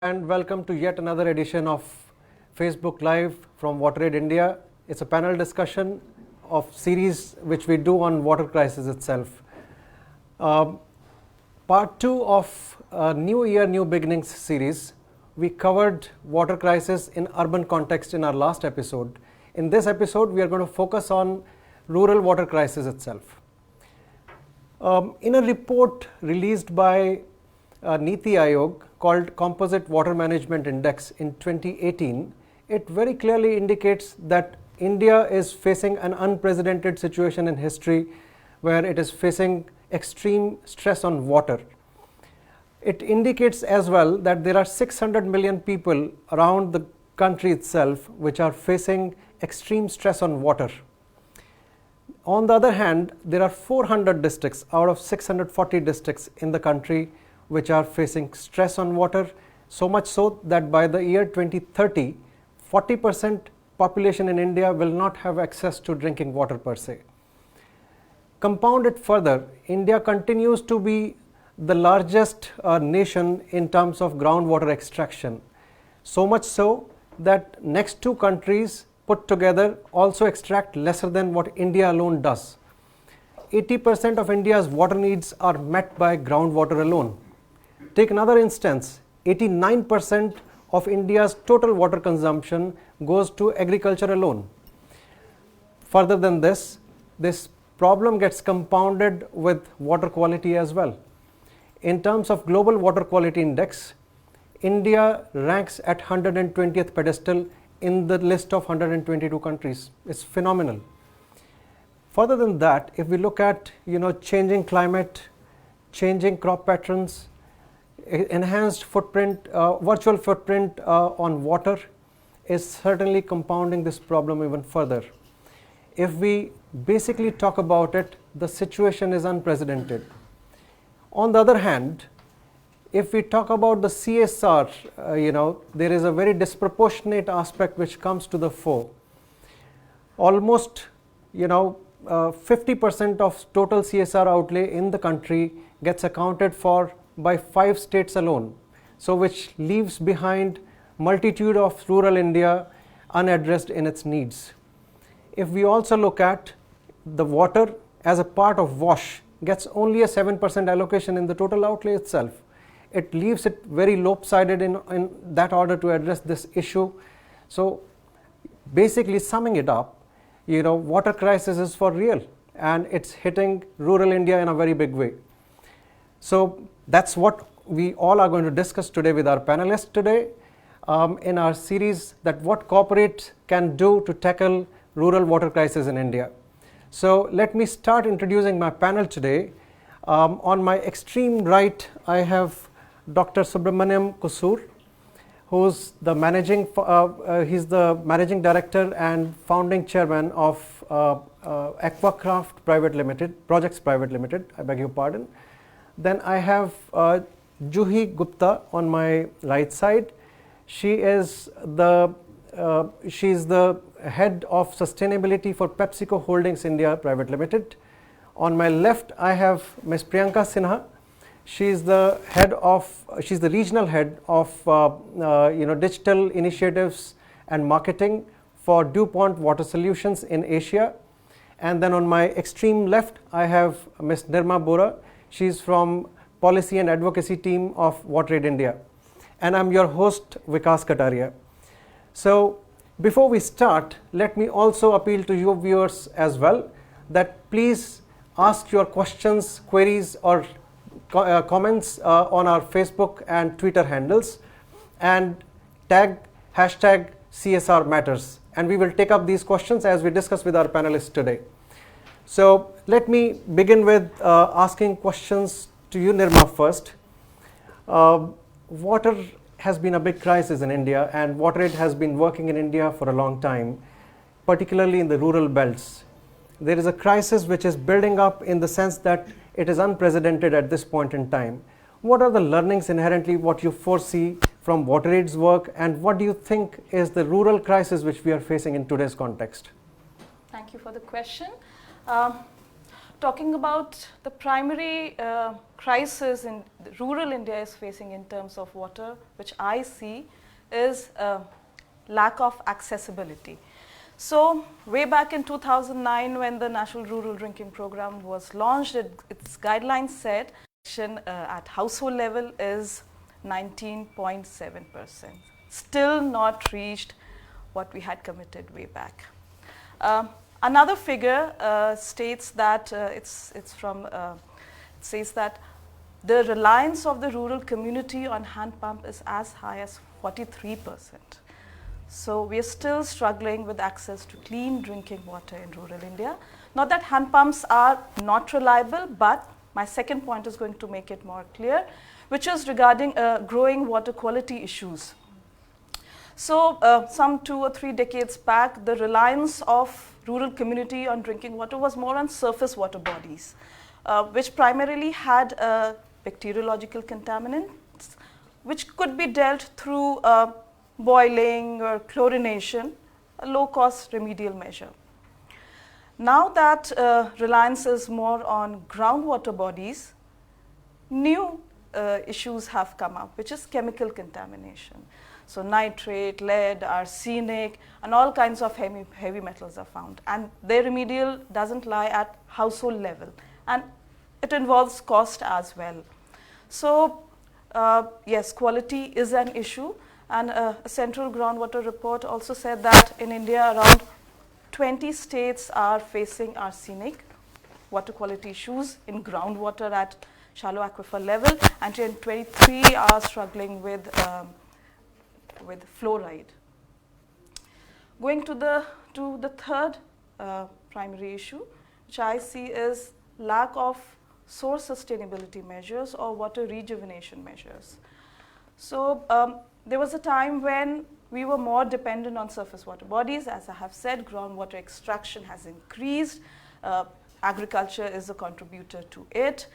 and welcome to yet another edition of Facebook Live from WaterAid India. It's a panel discussion of series which we do on water crisis itself. Part 2 of New Year, New Beginnings series. We covered water crisis in urban context in our last episode. In this episode, we are going to focus on rural water crisis itself. In a report released by Niti Aayog called Composite Water Management Index in 2018, it very clearly indicates that India is facing an unprecedented situation in history where it is facing extreme stress on water. It indicates as well that there are 600 million people around the country itself which are facing extreme stress on water. On the other hand, there are 400 districts out of 640 districts in the country which are facing stress on water, so much so that by the year 2030, 40% population in India will not have access to drinking water per se. Compound it further, India continues to be the largest nation in terms of groundwater extraction, so much so that next two countries put together also extract lesser than what India alone does. 80% of India's water needs are met by groundwater alone. Take another instance, 89% of India's total water consumption goes to agriculture alone. Further than this problem gets compounded with water quality as well. In terms of global water quality index, India ranks at 120th pedestal in the list of 122 countries. It's phenomenal. Further than that, if we look at changing climate, changing crop patterns, enhanced footprint, virtual footprint on water is certainly compounding this problem even further. If we basically talk about it, the situation is unprecedented. On the other hand, if we talk about the CSR, there is a very disproportionate aspect which comes to the fore. Almost, 50% of total CSR outlay in the country gets accounted for by 5 states alone, so which leaves behind multitude of rural India unaddressed in its needs. If we also look at the water as a part of wash gets only a 7% allocation in the total outlay itself. It leaves it very lopsided in that order to address this issue. So basically summing it up, water crisis is for real and it's hitting rural India in a very big way. So that's what we all are going to discuss today with our panelists today in our series, that what corporates can do to tackle rural water crisis in India. So let me start introducing my panel today. On my extreme right, I have Dr. Subramaniam Kusur, who's the he's the managing director and founding chairman of Aquacraft Private Limited, Projects Private Limited. I beg your pardon. Then I have Juhi Gupta on my right side. She's the head of sustainability for PepsiCo Holdings India Private Limited. On my left, I have Ms. Priyanka Sinha. She's the regional head of digital initiatives and marketing for DuPont Water Solutions in Asia. And then on my extreme left, I have Ms. Nirma Bora. She's from policy and advocacy team of WaterAid India. And I'm your host, Vikas Kataria. So before we start, let me also appeal to you viewers as well that please ask your questions, queries or comments on our Facebook and Twitter handles and tag hashtag CSR Matters. And we will take up these questions as we discuss with our panelists today. So let me begin with asking questions to you, Nirma, first. Water has been a big crisis in India, and WaterAid has been working in India for a long time, particularly in the rural belts. There is a crisis which is building up in the sense that it is unprecedented at this point in time. What are the learnings inherently, what you foresee from WaterAid's work, and what do you think is the rural crisis which we are facing in today's context? Thank you for the question. talking about the primary crisis in rural India is facing in terms of water, which I see is lack of accessibility. So way back in 2009, when the National Rural Drinking Program was launched, its guidelines said at household level is 19.7%, still not reached what we had committed way back. Another figure states that it says that the reliance of the rural community on hand pump is as high as 43%. So we are still struggling with access to clean drinking water in rural India. Not that hand pumps are not reliable, but my second point is going to make it more clear, which is regarding growing water quality issues. So some 2 or 3 decades back, the reliance of rural community on drinking water was more on surface water bodies, which primarily had bacteriological contaminants, which could be dealt through boiling or chlorination, a low-cost remedial measure. Now that reliance is more on groundwater bodies, new issues have come up, which is chemical contamination. So nitrate, lead, arsenic, and all kinds of heavy metals are found. And their remedial doesn't lie at household level. And it involves cost as well. So yes, quality is an issue. And a central groundwater report also said that in India, around 20 states are facing arsenic water quality issues in groundwater at shallow aquifer level, and 23 are struggling with fluoride. Going to the third primary issue, which I see is lack of source sustainability measures or water rejuvenation measures. So there was a time when we were more dependent on surface water bodies. As I have said, groundwater extraction has increased. Agriculture is a contributor to it.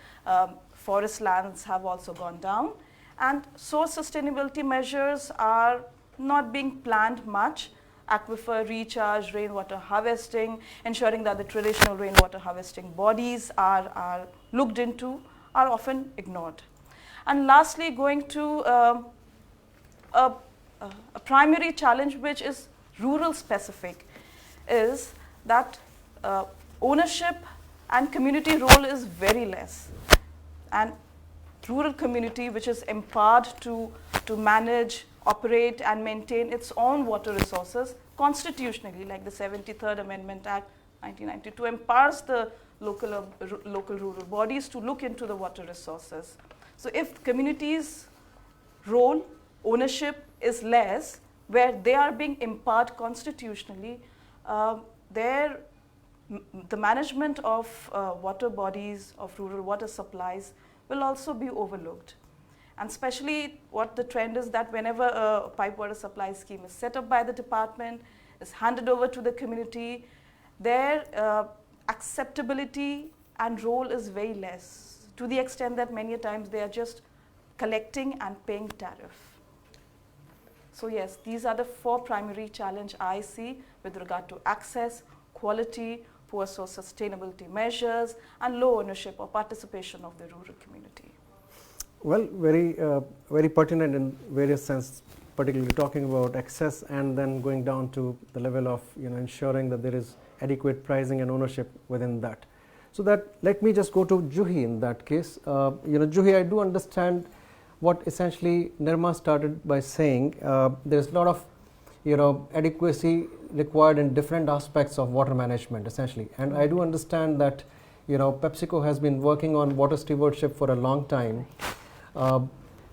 Forest lands have also gone down. And source sustainability measures are not being planned much. Aquifer recharge, rainwater harvesting, ensuring that the traditional rainwater harvesting bodies are looked into, are often ignored. And lastly, going to a primary challenge, which is rural specific, is that ownership and community role is very less. And rural community, which is empowered to manage, operate, and maintain its own water resources constitutionally, like the 73rd Amendment Act 1992 empowers the local rural bodies to look into the water resources. So if communities' role, ownership is less, where they are being empowered constitutionally, the management of water bodies, of rural water supplies will also be overlooked. And especially what the trend is that whenever a pipe water supply scheme is set up by the department, is handed over to the community, their acceptability and role is very less, to the extent that many a times they are just collecting and paying tariff. So yes, these are the 4 primary challenges I see with regard to access, quality, poor source sustainability measures, and low ownership or participation of the rural community. Well, very pertinent in various sense, particularly talking about access and then going down to the level of ensuring that there is adequate pricing and ownership within that. So that let me just go to Juhi in that case. Juhi, I do understand what essentially Nirma started by saying. There's a lot of adequacy required in different aspects of water management essentially, and I do understand that PepsiCo has been working on water stewardship for a long time.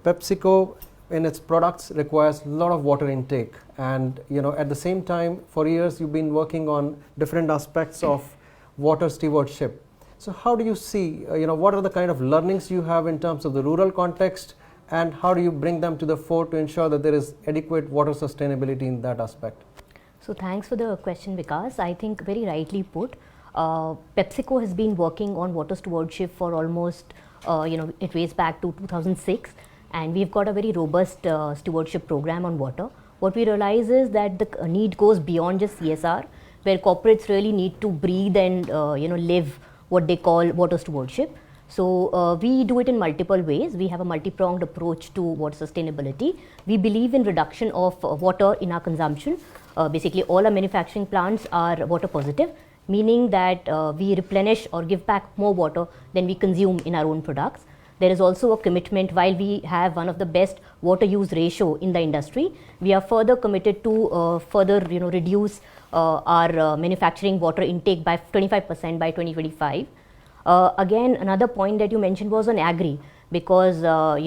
PepsiCo in its products requires a lot of water intake, and at the same time for years you've been working on different aspects of water stewardship. So how do you see, what are the kind of learnings you have in terms of the rural context, and how do you bring them to the fore to ensure that there is adequate water sustainability in that aspect? So thanks for the question, Vikas. I think very rightly put. PepsiCo has been working on water stewardship for almost, it dates back to 2006, and we've got a very robust stewardship program on water. What we realize is that the need goes beyond just CSR, where corporates really need to breathe and live what they call water stewardship. So we do it in multiple ways. We have a multi-pronged approach to water sustainability. We believe in reduction of water in our consumption. Basically, all our manufacturing plants are water positive, meaning that we replenish or give back more water than we consume in our own products. There is also a commitment, while we have one of the best water use ratio in the industry, we are further committed to further reduce our manufacturing water intake by 25% by 2025. Again, another point that you mentioned was on agri, because a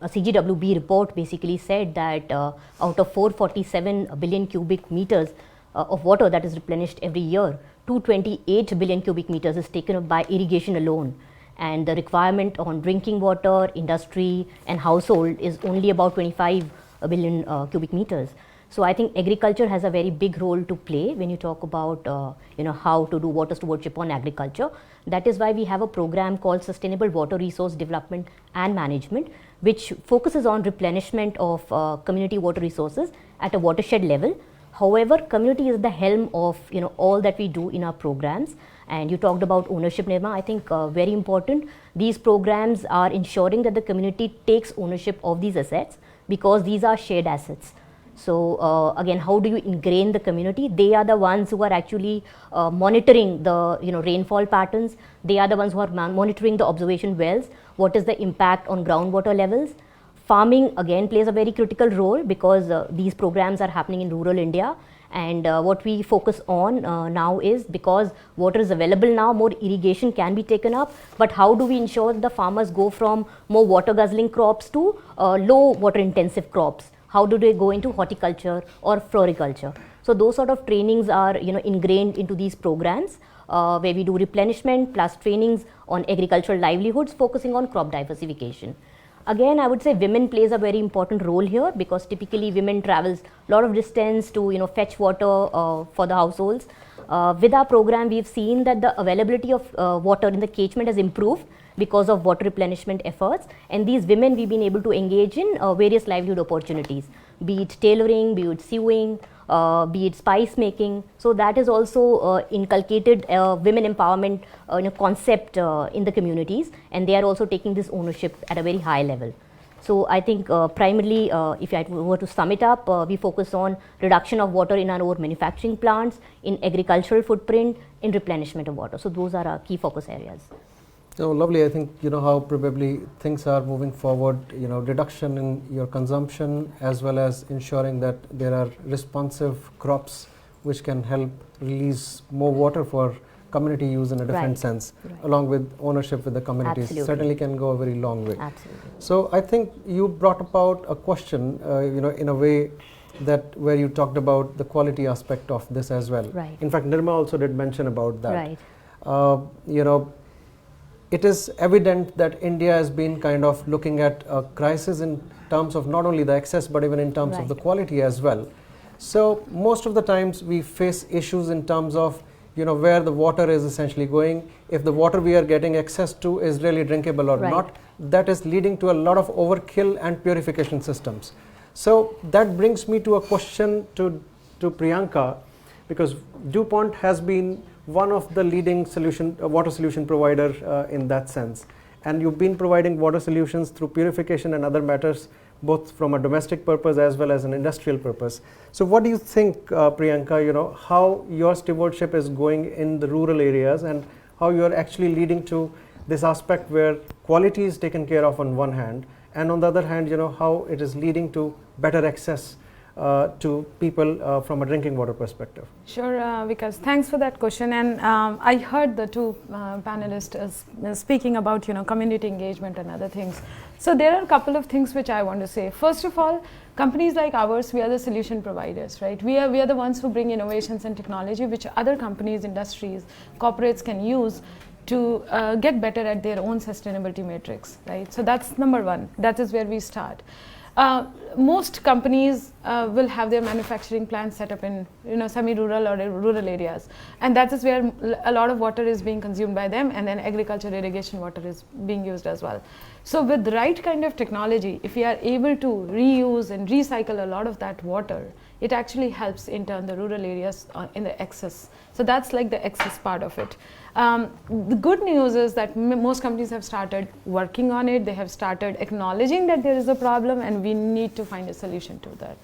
CGWB report basically said that out of 447 billion cubic meters of water that is replenished every year, 228 billion cubic meters is taken up by irrigation alone, and the requirement on drinking water, industry and household is only about 25 billion cubic meters. So I think agriculture has a very big role to play when you talk about how to do water stewardship on agriculture. That is why we have a program called Sustainable Water Resource Development and Management, which focuses on replenishment of community water resources at a watershed level. However, community is the helm of all that we do in our programs. And you talked about ownership, Nirma. I think very important. These programs are ensuring that the community takes ownership of these assets, because these are shared assets. So again, how do you ingrain the community? They are the ones who are actually monitoring the rainfall patterns. They are the ones who are monitoring the observation wells. What is the impact on groundwater levels? Farming again plays a very critical role, because these programs are happening in rural India. And what we focus on now is, because water is available now, more irrigation can be taken up. But how do we ensure that the farmers go from more water guzzling crops to low water intensive crops? How do they go into horticulture or floriculture? So those sort of trainings are ingrained into these programs, where we do replenishment plus trainings on agricultural livelihoods, focusing on crop diversification. Again, I would say women plays a very important role here, because typically women travels a lot of distance to fetch water for the households. With our program, we've seen that the availability of water in the catchment has improved because of water replenishment efforts, and these women we've been able to engage in various livelihood opportunities, be it tailoring, be it sewing, be it spice making. So that is also inculcated women empowerment concept in the communities, and they are also taking this ownership at a very high level. So I think primarily, if I were to sum it up, we focus on reduction of water in our own manufacturing plants, in agricultural footprint, in replenishment of water. So those are our key focus areas. So lovely. I think how probably things are moving forward, reduction in your consumption, as well as ensuring that there are responsive crops which can help release more water for community use in a different sense, along with ownership with the communities. Absolutely. Certainly can go a very long way. Absolutely. So I think you brought about a question, in a way that where you talked about the quality aspect of this as well. Right. In fact, Nirma also did mention about that. Right. It is evident that India has been kind of looking at a crisis in terms of not only the excess, but even in terms of the quality as well. So most of the times we face issues in terms of where the water is essentially going. If the water we are getting access to is really drinkable or not, that is leading to a lot of overkill and purification systems. So that brings me to a question to Priyanka, because DuPont has been one of the leading water solution provider in that sense, and you've been providing water solutions through purification and other matters, both from a domestic purpose as well as an industrial purpose. So what do you think, Priyanka, how your stewardship is going in the rural areas, and how you are actually leading to this aspect where quality is taken care of on one hand, and on the other hand, how it is leading to better access to people from a drinking water perspective? Sure, Vikas, thanks for that question. And I heard the two panelists speaking about community engagement and other things. So there are a couple of things which I want to say. First of all, companies like ours, we are the solution providers, right? We are the ones who bring innovations and technology which other companies, industries, corporates can use to get better at their own sustainability matrix, right? So that's number one. That is where we start. most companies will have their manufacturing plants set up in semi-rural or rural areas, and that is where a lot of water is being consumed by them, and then agriculture irrigation water is being used as well. So with the right kind of technology, if we are able to reuse and recycle a lot of that water, it actually helps in turn the rural areas in the excess. So that's like the excess part of it. The good news is that most companies have started working on it. They have started acknowledging that there is a problem and we need to find a solution to that.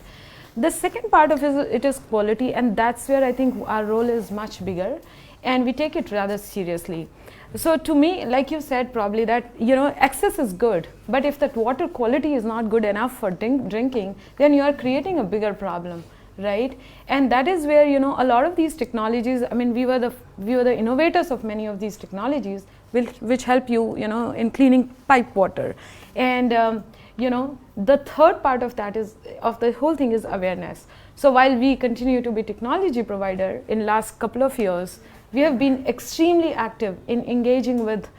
The second part of it is quality, and that's where I think our role is much bigger and we take it rather seriously. So to me, like you said, probably that excess is good, but if that water quality is not good enough for drinking, then you are creating a bigger problem, right? And that is where a lot of these technologies, I mean, we were the innovators of many of these technologies which help you in cleaning pipe water. And the third part of that is of the whole thing is awareness. So while we continue to be technology provider, in last couple of years we have been extremely active in engaging with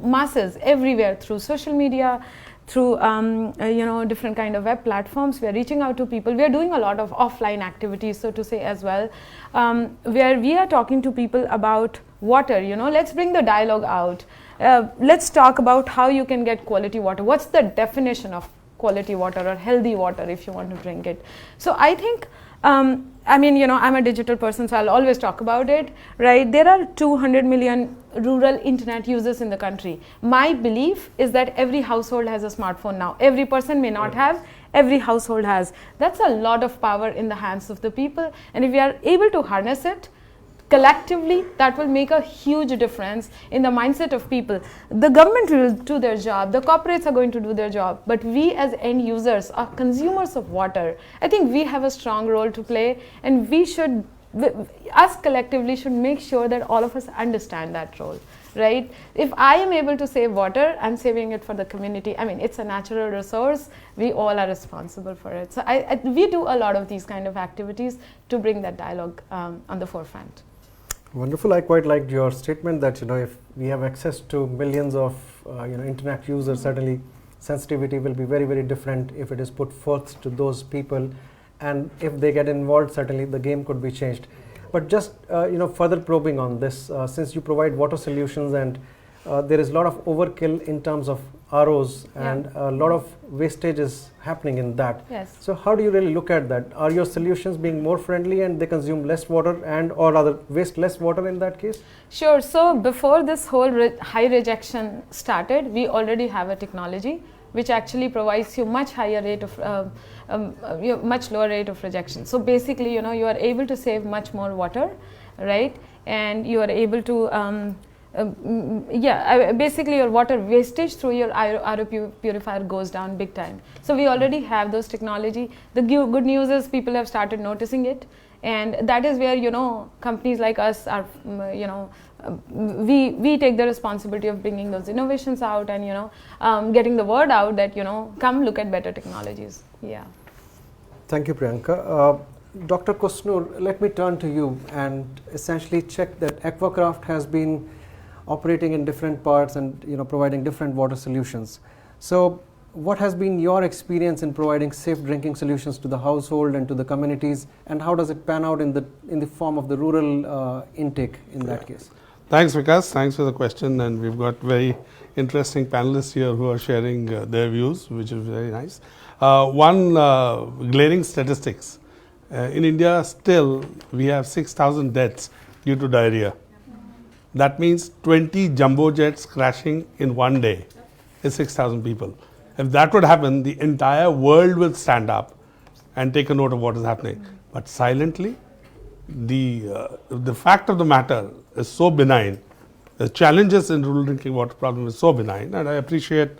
masses everywhere through social media, through different kind of web platforms. We are reaching out to people. We are doing a lot of offline activities, so to say, as well, where we are talking to people about water. Let's bring the dialogue out. Let's talk about how you can get quality water. What's the definition of quality water or healthy water if you want to drink it? So I think I'm a digital person, so I'll always talk about it, right? There are 200 million rural internet users in the country. My belief is that every household has a smartphone now. Every person may not have, every household has. That's a lot of power in the hands of the people, and if we are able to harness it collectively, that will make a huge difference in the mindset of people. The government will do their job, the corporates are going to do their job, but we as end users are consumers of water. I think we have a strong role to play, and us collectively should make sure that all of us understand that role, right? If I am able to save water, I'm saving it for the community. I mean, it's a natural resource. We all are responsible for it. So we do a lot of these kind of activities to bring that dialogue on the forefront. Wonderful. I quite liked your statement that if we have access to millions of internet users, certainly sensitivity will be very, very different if it is put forth to those people, and if they get involved, certainly the game could be changed. But just further probing on this, since you provide water solutions and there is a lot of overkill in terms of ROs and a lot of wastage is happening in that. Yes. So how do you really look at that? Are your solutions being more friendly and they consume less water or rather waste less water in that case? Sure. So before this whole high rejection started, we already have a technology which actually provides you much higher rate of much lower rate of rejection. So basically, you are able to save much more water, right? And you are able to basically your water wastage through your RO purifier goes down big time. So we already have those technology. The good news is people have started noticing it, and that is where companies like us are we take the responsibility of bringing those innovations out and getting the word out that come look at better technologies. Yeah. Thank you, Priyanka. Dr. Kusnur, let me turn to you and essentially check that Aquacraft has been operating in different parts and providing different water solutions. So what has been your experience in providing safe drinking solutions to the household and to the communities, and how does it pan out in the form of the rural intake in that case? Thanks, Vikas. Thanks for the question, and we've got very interesting panelists here who are sharing their views, which is very nice. One glaring statistics. In India, still we have 6,000 deaths due to diarrhea. That means 20 jumbo jets crashing in one day is 6,000 people. If that would happen, the entire world will stand up and take a note of what is happening. But silently, the fact of the matter is so benign. The challenges in rural drinking water problem is so benign, and I appreciate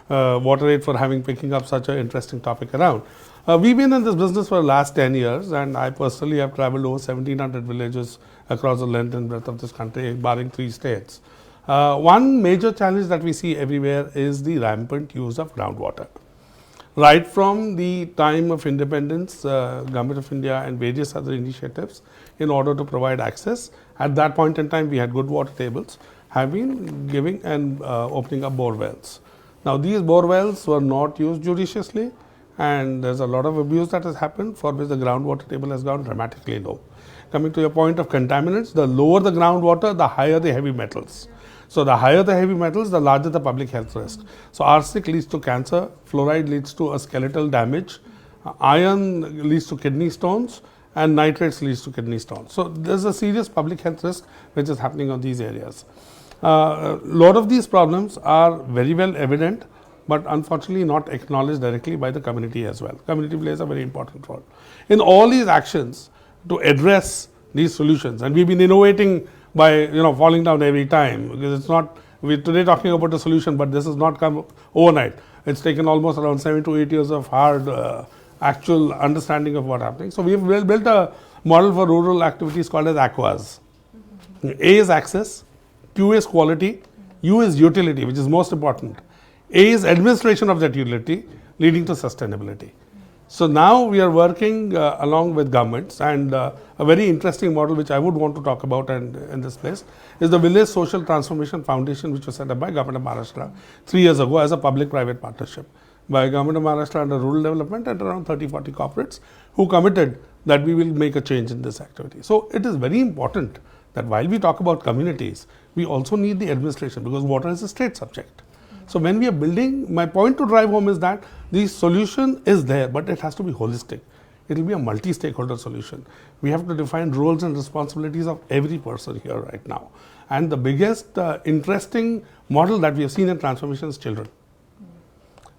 WaterAid for picking up such an interesting topic around. We've been in this business for the last 10 years, and I personally have traveled over 1,700 villages across the length and breadth of this country, barring 3 states. One major challenge that we see everywhere is the rampant use of groundwater. Right from the time of independence, Government of India and various other initiatives in order to provide access, at that point in time we had good water tables, have been giving and opening up bore wells. Now these bore wells were not used judiciously, and there's a lot of abuse that has happened, for which the groundwater table has gone dramatically low. Coming to your point of contaminants, the lower the groundwater, the higher the heavy metals. So the higher the heavy metals, the larger the public health risk. So arsenic leads to cancer, fluoride leads to a skeletal damage, iron leads to kidney stones, and nitrates leads to kidney stones. So there's a serious public health risk which is happening on these areas. A lot of these problems are very well evident, but unfortunately not acknowledged directly by the community as well. Community plays a very important role in all these actions to address these solutions, and we've been innovating by falling down every time, because it's not, we're today talking about a solution, but this has not come overnight. It's taken almost around 7 to 8 years of hard actual understanding of what's happening. So we've built a model for rural activities called as AQUAS. A is access, Q is quality, U is utility, which is most important. A is administration of that utility, leading to sustainability. So now we are working along with governments, and a very interesting model which I would want to talk about in this place is the Village Social Transformation Foundation, which was set up by Government of Maharashtra 3 years ago as a public-private partnership by Government of Maharashtra under rural development and around 30-40 corporates who committed that we will make a change in this activity. So it is very important that while we talk about communities, we also need the administration, because water is a state subject. So when we are building, my point to drive home is that the solution is there, but it has to be holistic. It will be a multi-stakeholder solution. We have to define roles and responsibilities of every person here right now. And the biggest interesting model that we have seen in transformation is children.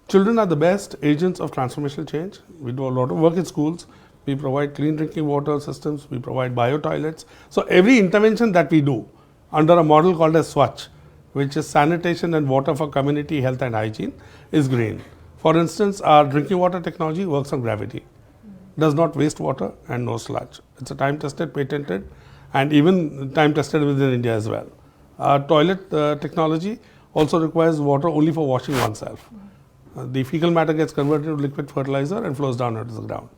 Children are the best agents of transformational change. We do a lot of work in schools. We provide clean drinking water systems. We provide bio-toilets. So every intervention that we do under a model called as Swachh, which is sanitation and water for community health and hygiene, is green. For instance, our drinking water technology works on gravity, does not waste water and no sludge. It's a time-tested, patented, and even time-tested within India as well. Our toilet technology also requires water only for washing oneself. The fecal matter gets converted to liquid fertilizer and flows down into the ground.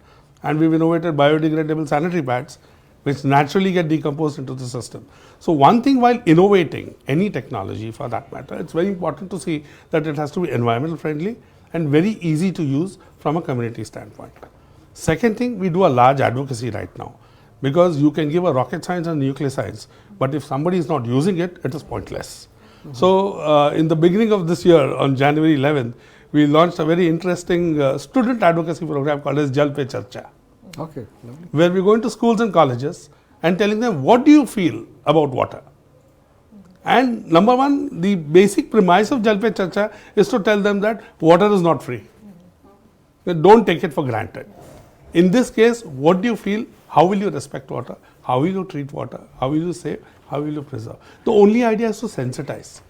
And we've innovated biodegradable sanitary pads, which naturally get decomposed into the system. So one thing, while innovating any technology for that matter, it's very important to see that it has to be environmental friendly and very easy to use from a community standpoint. Second thing, we do a large advocacy right now, because you can give a rocket science and nuclear science, but if somebody is not using it, it is pointless. So in the beginning of this year, on January 11th, we launched a very interesting student advocacy program called as Jal Pe Charcha. Okay, lovely. Where we go into schools and colleges and telling them, what do you feel about water? And number one, the basic premise of Jal Pe Charcha is to tell them that water is not free. Don't take it for granted. In this case, what do you feel? How will you respect water? How will you treat water? How will you save? How will you preserve? The only idea is to sensitize.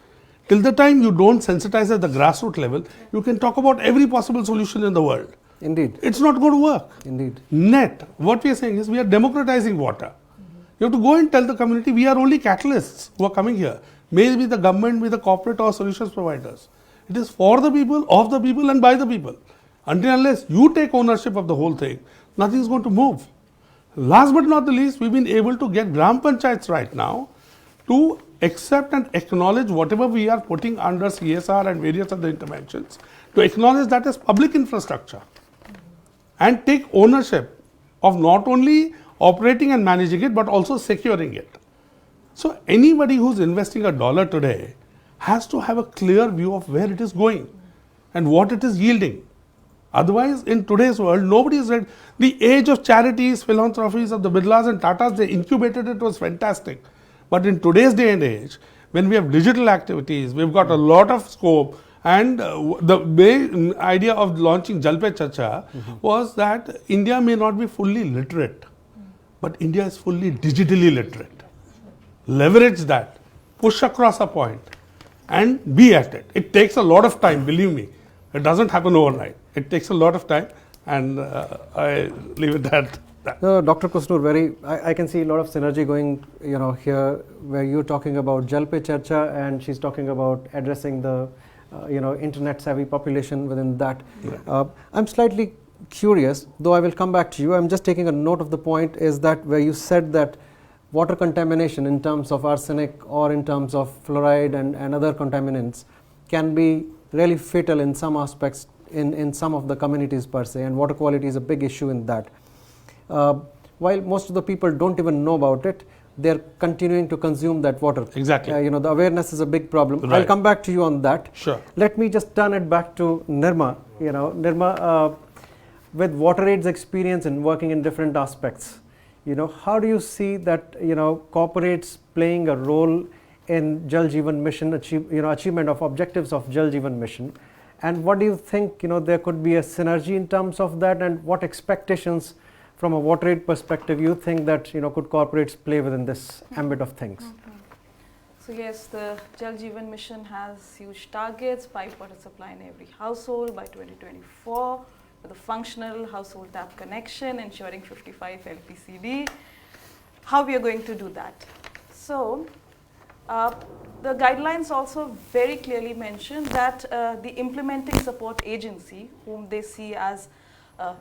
Till the time you don't sensitize at the grassroots level, you can talk about every possible solution in the world. Indeed. It's not going to work. Indeed. Net, what we are saying is we are democratizing water. You have to go and tell the community we are only catalysts who are coming here. Maybe the government, be the corporate or solutions providers. It is for the people, of the people and by the people. Until unless you take ownership of the whole thing, nothing is going to move. Last but not the least, we've been able to get Gram Panchayats right now to accept and acknowledge whatever we are putting under CSR and various other interventions, to acknowledge that as public infrastructure and take ownership of not only operating and managing it, but also securing it. So anybody who's investing $1 today has to have a clear view of where it is going and what it is yielding. Otherwise, in today's world, nobody is ready. The age of charities, philanthropies of the Birlas and Tatas, they incubated it, was fantastic. But in today's day and age, when we have digital activities, we've got a lot of scope. And the main idea of launching Jal Pe Charcha was that India may not be fully literate, but India is fully digitally literate. Leverage that, push across a point and be at it. It takes a lot of time, believe me. It doesn't happen overnight. It takes a lot of time, and I leave it at that. No, Dr. Kusnur, I can see a lot of synergy going, here, where you're talking about Jal Pe Charcha and she's talking about addressing the, internet savvy population within that. Yeah. I'm slightly curious, though I will come back to you. I'm just taking a note of the point is that where you said that water contamination in terms of arsenic or in terms of fluoride and other contaminants can be really fatal in some aspects in some of the communities per se, and water quality is a big issue in that. While most of the people don't even know about it, they're continuing to consume that water. Exactly. The awareness is a big problem. Right. I'll come back to you on that. Sure. Let me just turn it back to Nirma. Nirma, with WaterAid's experience in working in different aspects, how do you see that corporates playing a role in Jal Jeevan Mission achievement of objectives of Jal Jeevan Mission, and what do you think there could be a synergy in terms of that, and what expectations from a WaterAid perspective you think that could corporates play within this ambit of things? So yes, the Jal Jeevan Mission has huge targets: pipe water supply in every household by 2024, with a functional household tap connection, ensuring 55 LPCD. How we are going to do that? So the guidelines also very clearly mention that the implementing support agency, whom they see as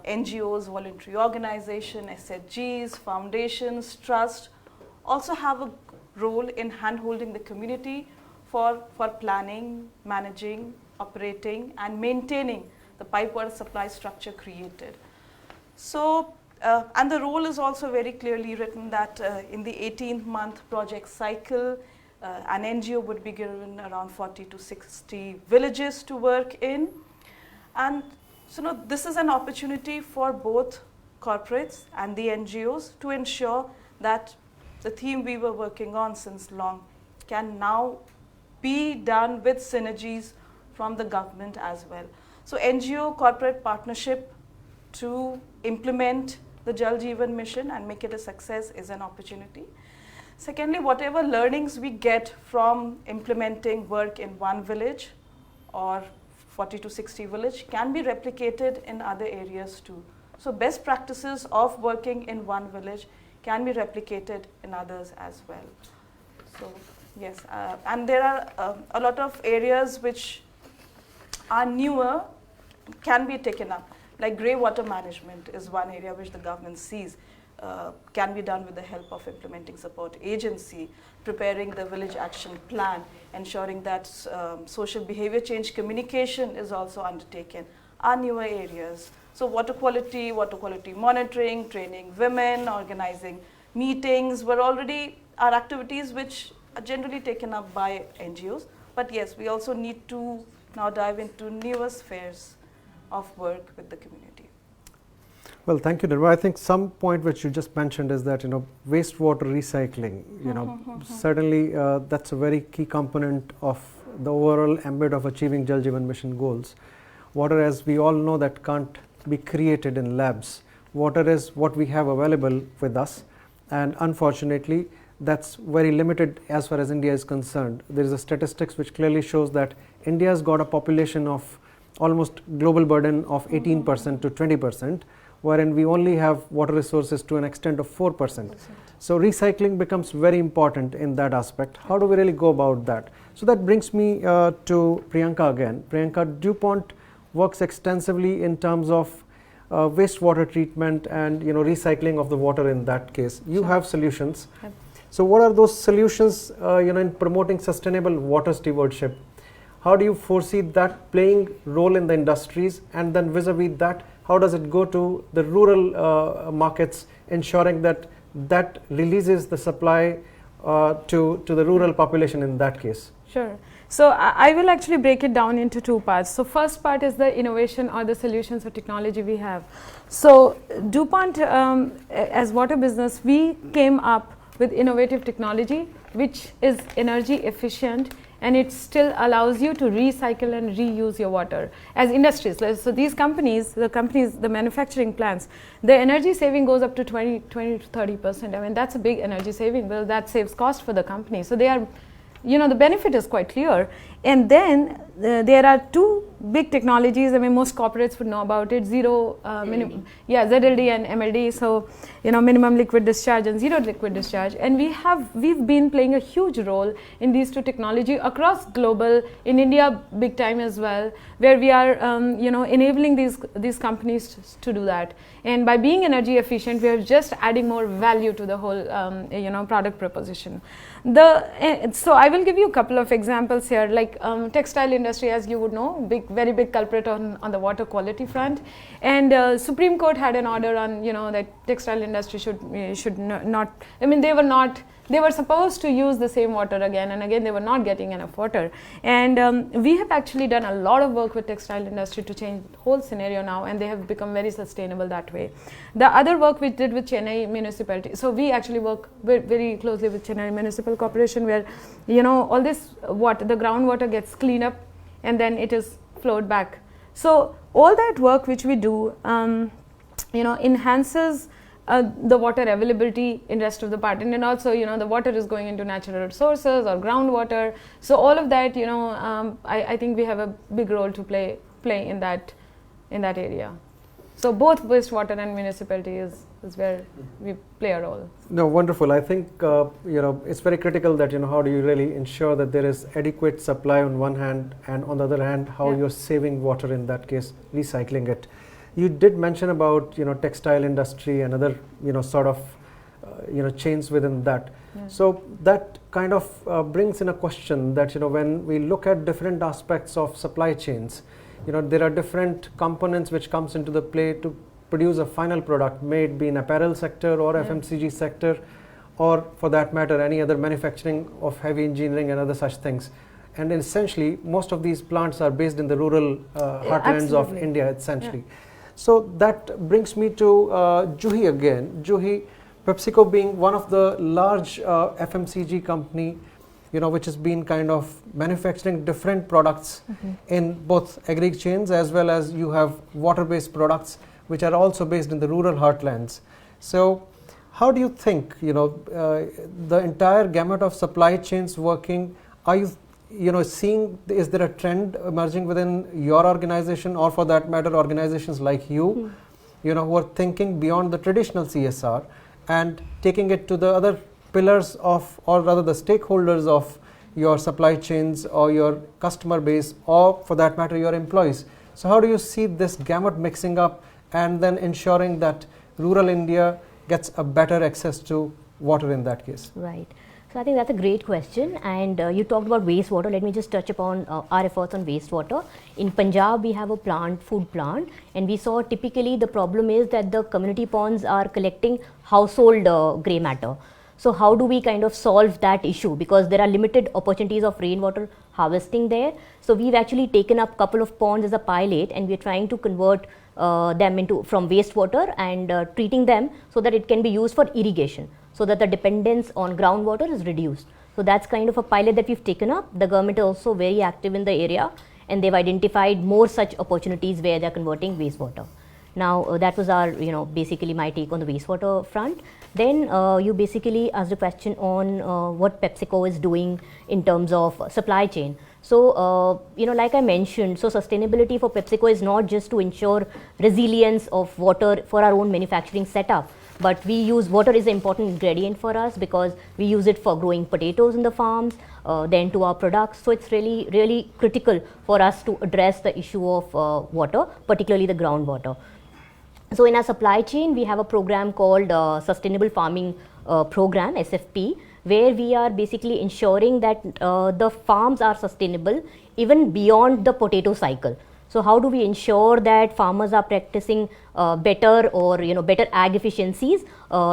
NGOs, voluntary organization, SHGs, foundations, trust, also have a role in hand-holding the community for planning, managing, operating, and maintaining the pipe water supply structure created. So, and the role is also very clearly written that in the 18-month project cycle, an NGO would be given around 40 to 60 villages to work in. And so this is an opportunity for both corporates and the NGOs to ensure that the theme we were working on since long can now be done with synergies from the government as well. So NGO corporate partnership to implement the Jal Jeevan Mission and make it a success is an opportunity. Secondly, whatever learnings we get from implementing work in one village or 40 to 60 village can be replicated in other areas too. So best practices of working in one village can be replicated in others as well. So yes, and there are a lot of areas which are newer, can be taken up. Like grey water management is one area which the government sees can be done with the help of implementing support agency, preparing the village action plan, ensuring that social behavior change communication is also undertaken, are newer areas. So water quality monitoring, training women, organizing meetings are activities which are generally taken up by NGOs. But yes, we also need to now dive into newer spheres of work with the community. Well, thank you, Nirma. I think some point which you just mentioned is that wastewater recycling. Certainly that's a very key component of the overall ambit of achieving Jal Jeevan Mission goals. Water, as we all know, that can't be created in labs. Water is what we have available with us, and unfortunately, that's very limited as far as India is concerned. There is a statistics which clearly shows that India has got a population of almost global burden of 18% to 20%, wherein we only have water resources to an extent of 4%. So recycling becomes very important in that aspect. How do we really go about that? So that brings me to Priyanka again. Priyanka, DuPont works extensively in terms of wastewater treatment and recycling of the water in that case. You have solutions. Yep. So what are those solutions in promoting sustainable water stewardship? How do you foresee that playing role in the industries, and then vis-a-vis that, how does it go to the rural markets, ensuring that that releases the supply to the rural population in that case? Sure. So I will actually break it down into two parts. So first part is the innovation or the solutions or technology we have. So DuPont as water business, we came up with innovative technology which is energy efficient, and it still allows you to recycle and reuse your water as industries. So these companies, the manufacturing plants, the energy saving goes up to 20 to 30%. I mean, that's a big energy saving. Well, that saves cost for the company. So they are, the benefit is quite clear. And then there are two big technologies. I mean, most corporates would know about it. ZLD and MLD. So, minimum liquid discharge and zero liquid discharge. And we've been playing a huge role in these two technology across global, in India big time as well, where we are, enabling these companies to do that. And by being energy efficient, we are just adding more value to the whole, product proposition. So I will give you a couple of examples here. Like like textile industry, as you would know, very big culprit on the water quality front. And Supreme Court had an order on, that textile industry should not, I mean, they were supposed to use the same water again and again. They were not getting enough water. And we have actually done a lot of work with textile industry to change the whole scenario now, and they have become very sustainable that way. The other work we did with Chennai municipality, so we actually work very closely with Chennai Municipal Corporation, where all this water, the groundwater gets cleaned up and then it is flowed back. So all that work which we do enhances the water availability in rest of the part, and then also the water is going into natural resources or groundwater. So all of that, I think we have a big role to play in that area. So both wastewater and municipality is where we play a role. No, wonderful. I think it's very critical that how do you really ensure that there is adequate supply on one hand, and on the other hand how you're saving water, in that case recycling it. You did mention about textile industry and other sort of chains within that. Yeah. So that kind of brings in a question that when we look at different aspects of supply chains, there are different components which comes into the play to produce a final product, may it be in apparel sector or FMCG sector, or for that matter any other manufacturing of heavy engineering and other such things. And essentially most of these plants are based in the rural heartlands of India essentially. Yeah. So that brings me to Juhi again. Juhi, PepsiCo being one of the large FMCG company, which has been kind of manufacturing different products in both agri chains, as well as you have water-based products which are also based in the rural heartlands. So how do you think the entire gamut of supply chains working? Are you seeing, is there a trend emerging within your organization, or for that matter organizations like you, who are thinking beyond the traditional CSR and taking it to the other pillars of, or rather the stakeholders of your supply chains or your customer base, or for that matter your employees? So how do you see this gamut mixing up and then ensuring that rural India gets a better access to water in that case? Right. So I think that's a great question, and you talked about wastewater. Let me just touch upon our efforts on wastewater. In Punjab, we have a food plant, and we saw typically the problem is that the community ponds are collecting household grey matter. So how do we kind of solve that issue, because there are limited opportunities of rainwater harvesting there. So we've actually taken up a couple of ponds as a pilot, and we're trying to convert them from wastewater and treating them so that it can be used for irrigation, so that the dependence on groundwater is reduced. So that's kind of a pilot that we've taken up. The government is also very active in the area, and they've identified more such opportunities where they're converting wastewater. Now that was our, basically my take on the wastewater front. Then you basically asked a question on what PepsiCo is doing in terms of supply chain. So, like I mentioned, so sustainability for PepsiCo is not just to ensure resilience of water for our own manufacturing setup, but we use water is an important ingredient for us because we use it for growing potatoes in the farms, then to our products. So it's really, really critical for us to address the issue of water, particularly the groundwater. So in our supply chain, we have a program called Sustainable Farming Program, SFP, where we are basically ensuring that the farms are sustainable even beyond the potato cycle. So how do we ensure that farmers are practicing better or better ag efficiencies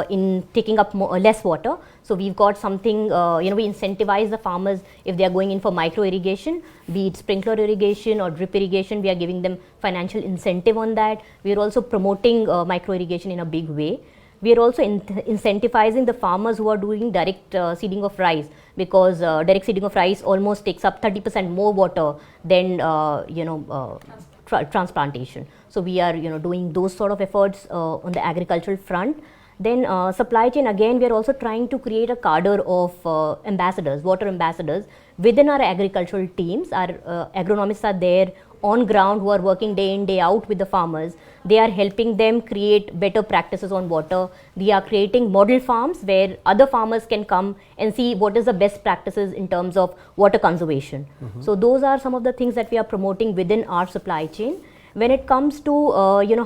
in taking up less water? So we've got something, we incentivize the farmers if they are going in for micro irrigation, be it sprinkler irrigation or drip irrigation. We are giving them financial incentive on that. We are also promoting micro irrigation in a big way. We are also incentivizing the farmers who are doing direct seeding of rice, because direct seeding of rice almost takes up 30% more water than transplantation. So we are doing those sort of efforts on the agricultural front. Then supply chain, again we are also trying to create a cadre of ambassadors, water ambassadors within our agricultural teams. Our agronomists are there on ground who are working day in day out with the farmers. They are helping them create better practices on water. They are creating model farms where other farmers can come and see what is the best practices in terms of water conservation. So those are some of the things that we are promoting within our supply chain. When it comes to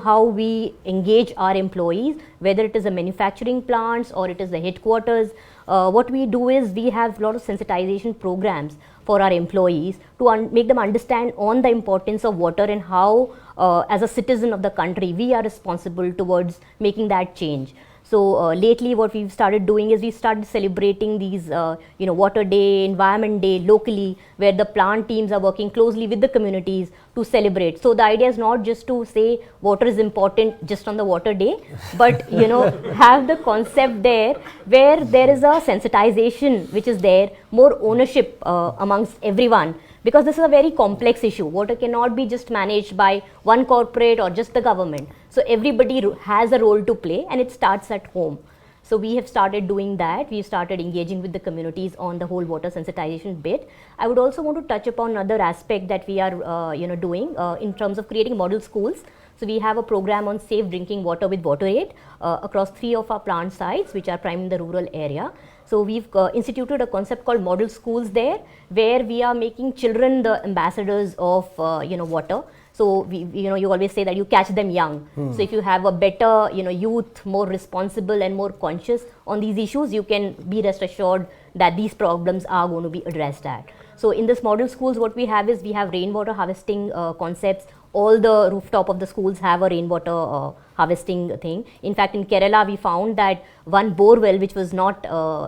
how we engage our employees, whether it is the manufacturing plants or it is the headquarters, what we do is we have a lot of sensitization programs for our employees to make them understand on the importance of water and how as a citizen of the country we are responsible towards making that change. So lately what we've started doing is we started celebrating these Water Day, Environment Day locally, where the plant teams are working closely with the communities to celebrate. So the idea is not just to say water is important just on the Water Day, but have the concept there where there is a sensitization which is there, more ownership amongst everyone. Because this is a very complex issue. Water cannot be just managed by one corporate or just the government. So everybody has a role to play, and it starts at home. So we have started doing that. We started engaging with the communities on the whole water sensitization bit. I would also want to touch upon another aspect that we are doing in terms of creating model schools. So we have a program on safe drinking water with WaterAid across 3 of our plant sites, which are prime in the rural area. So we've instituted a concept called model schools there, where we are making children the ambassadors of water. So you always say that you catch them young. So if you have a better youth, more responsible and more conscious on these issues, you can be rest assured that these problems are going to be addressed at. So in this model schools, what we have is we have rainwater harvesting concepts. All the rooftop of the schools have a rainwater harvesting thing. In fact, in Kerala, we found that one bore well, which was not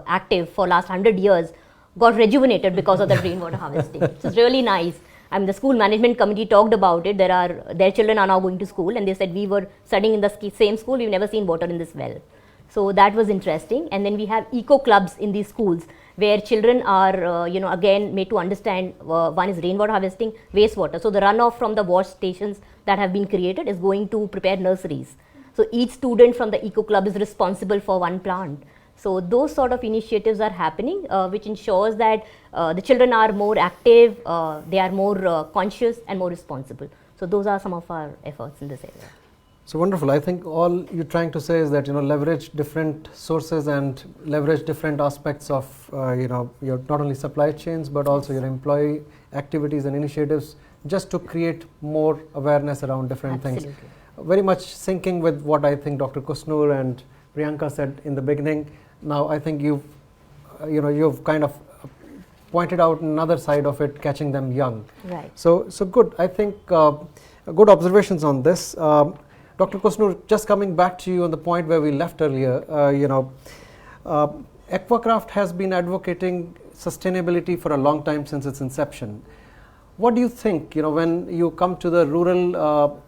active for last 100 years, got rejuvenated because of the rainwater harvesting. So it's really nice. I mean, the school management committee talked about it. Their children are now going to school, and they said we were studying in the same school. We've never seen water in this well. So that was interesting. And then we have eco clubs in these schools, where children are, again made to understand one is rainwater harvesting, wastewater. So the runoff from the wash stations that have been created is going to prepare nurseries. So each student from the eco club is responsible for one plant. So those sort of initiatives are happening, which ensures that the children are more active, they are more conscious and more responsible. So those are some of our efforts in this area. So wonderful. I think all you're trying to say is that leverage different sources and leverage different aspects of your not only supply chains but also your employee activities and initiatives, just to create more awareness around different things. Very much syncing with what I think Dr. Kusnur and Priyanka said in the beginning. Now I think you've kind of pointed out another side of it, catching them young. Right. So good. I think good observations on this. Dr. Kusnur, just coming back to you on the point where we left earlier, Aquacraft has been advocating sustainability for a long time, since its inception. What do you think, when you come to the rural,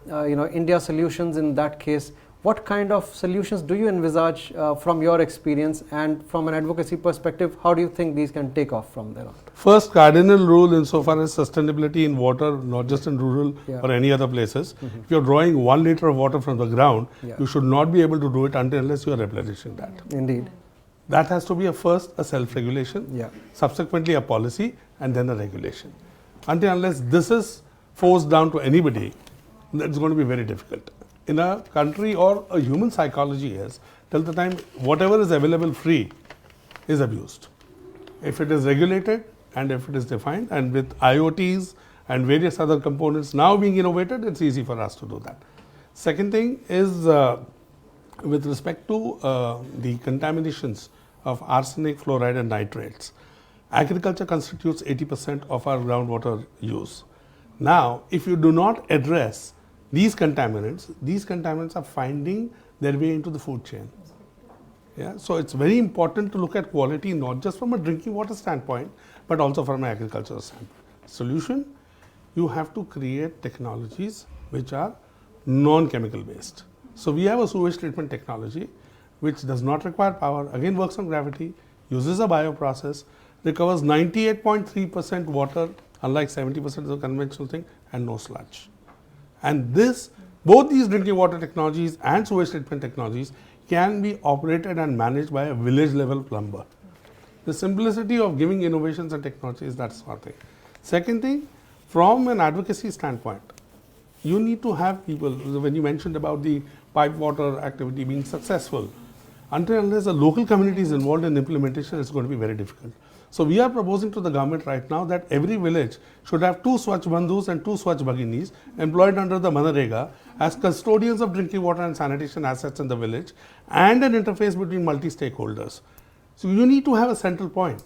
India solutions in that case, what kind of solutions do you envisage from your experience, and from an advocacy perspective, how do you think these can take off from there on? First cardinal rule insofar as sustainability in water, not just in rural or any other places, if you're drawing 1 liter of water from the ground, you should not be able to do it unless you are replenishing that. Indeed. That has to be first a self-regulation, subsequently a policy, and then a regulation. Unless this is forced down to anybody, it's going to be very difficult. In a country, or a human psychology is, till the time whatever is available free is abused. If it is regulated and if it is defined, and with IoTs and various other components now being innovated, it's easy for us to do that. Second thing is with respect to the contaminations of arsenic, fluoride and nitrates. Agriculture constitutes 80% of our groundwater use. Now, if you do not address these contaminants are finding their way into the food chain. So it's very important to look at quality, not just from a drinking water standpoint, but also from an agricultural standpoint. Solution, you have to create technologies which are non-chemical based. So we have a sewage treatment technology which does not require power, again works on gravity, uses a bioprocess, recovers 98.3% water, unlike 70% of the conventional thing, and no sludge. And both these drinking water technologies and sewage treatment technologies can be operated and managed by a village level plumber. The simplicity of giving innovations and technologies, that's one thing. Second thing, from an advocacy standpoint, you need to have people, when you mentioned about the pipe water activity being successful, unless the local community is involved in implementation, it's going to be very difficult. So we are proposing to the government right now that every village should have 2 Swachh Bandhus and 2 Swachh Bhaginis employed under the Manarega as custodians of drinking water and sanitation assets in the village, and an interface between multi-stakeholders. So you need to have a central point.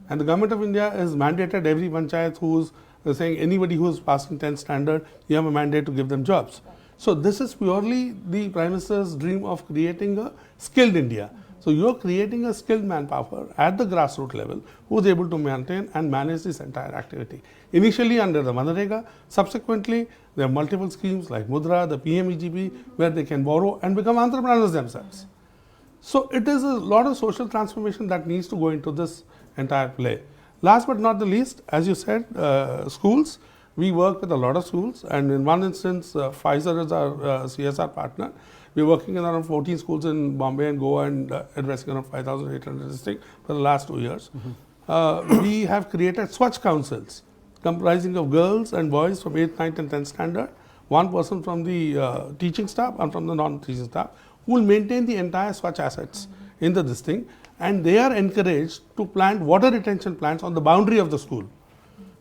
And the government of India has mandated every panchayat who's saying anybody who's passing 10th standard, you have a mandate to give them jobs. So this is purely the Prime Minister's dream of creating a skilled India. So you're creating a skilled manpower at the grassroots level who is able to maintain and manage this entire activity. Initially under the Manrega, subsequently there are multiple schemes like Mudra, the PMEGP, where they can borrow and become entrepreneurs themselves. So it is a lot of social transformation that needs to go into this entire play. Last but not the least, as you said, schools. We work with a lot of schools, and in one instance, Pfizer is our CSR partner. We're working in around 14 schools in Bombay and Goa and addressing around 5,800 districts for the last 2 years. We have created Swachh councils comprising of girls and boys from 8th, 9th and 10th standard, one person from the teaching staff and from the non-teaching staff, who will maintain the entire Swachh assets in the district, and they are encouraged to plant water retention plants on the boundary of the school.